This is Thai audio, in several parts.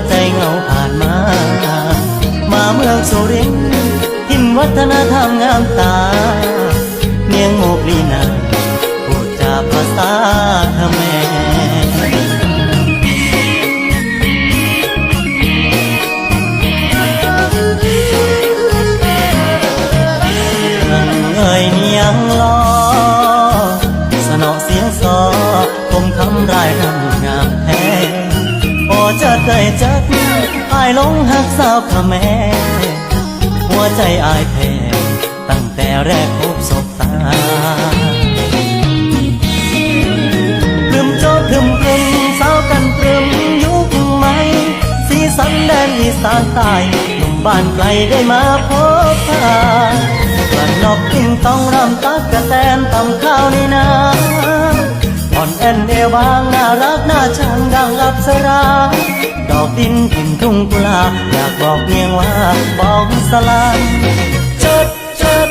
ใจเหงาผ่านมาเมืองสุรินทร์ทินวัฒนธรรมงามตาเมียงโมกลีนาพูดจาภาษาแม่เอ่ยเนียงล้อสนอเสียงซอคมคำรายรำงามแท้พอจะได้จักอายลงหักสาวขแม่หัวใจอายแพ้ตั้งแต่แรกพบศบตาพรึมโจพรึมพรึมสาวกันพรึมยุคใหม่สีสันแดนอีสานใต้หนุ่มบ้านไกลได้มาพบพากระนกติ้งต้องรำตักกะแตนตำข้าวในนาอ่อนแอนเอวบางน่ารักน่าชังดังอัปสราดอกดินถิ่นทุ่งกุลาอยากบอกเพียงว่าบอกสลายเจิดเจิด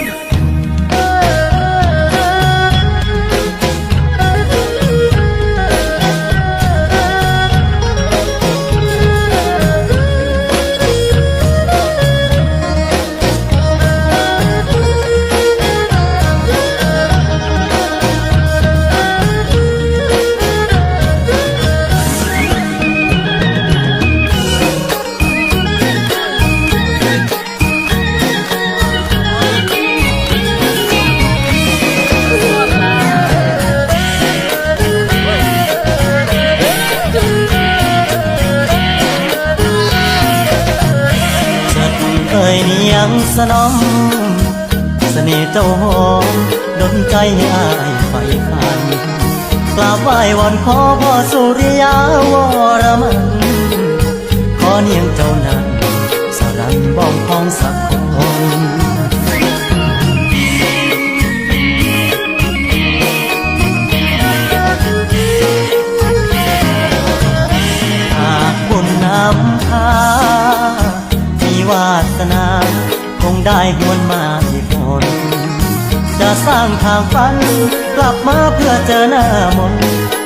ยังสนมเสน่ห์เจ้าหอมดนใจให้อายไฟพันกราบไหว้วอนขอพ่อสุริยาวรมันขอเนียงเจ้านั้นสรันบ้องของสักคนหากบุญนำพามีวาสนาคงได้หวนมาที่ฝนจะสร้างทางฝันกลับมาเพื่อเจอหน้ามน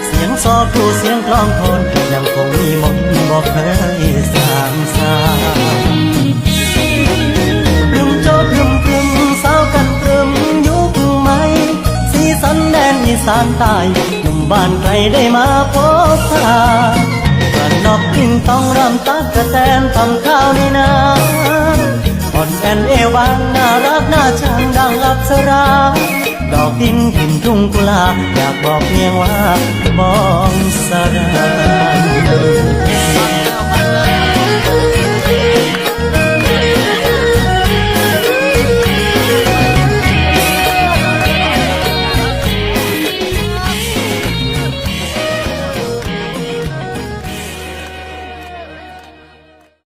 เสียงซอครูเสียงกลองโทนยังคงมีมนบอกเคยสร้างสาพรึมโจพรึมพรึมสาวกันพรึมยุคใหม่สีสันแดนอีสานใต้หนุ่มบ้านไกลได้มาพบพากระนกกิ้งต้องรำตักกะแตนตำข้าวในนาอ่อนแอนเอวบางน่ารักน่าชังดังอัปสราดอกดินถิ่นทุ่งกุลาอยากบอกเพียงว่าบองสราน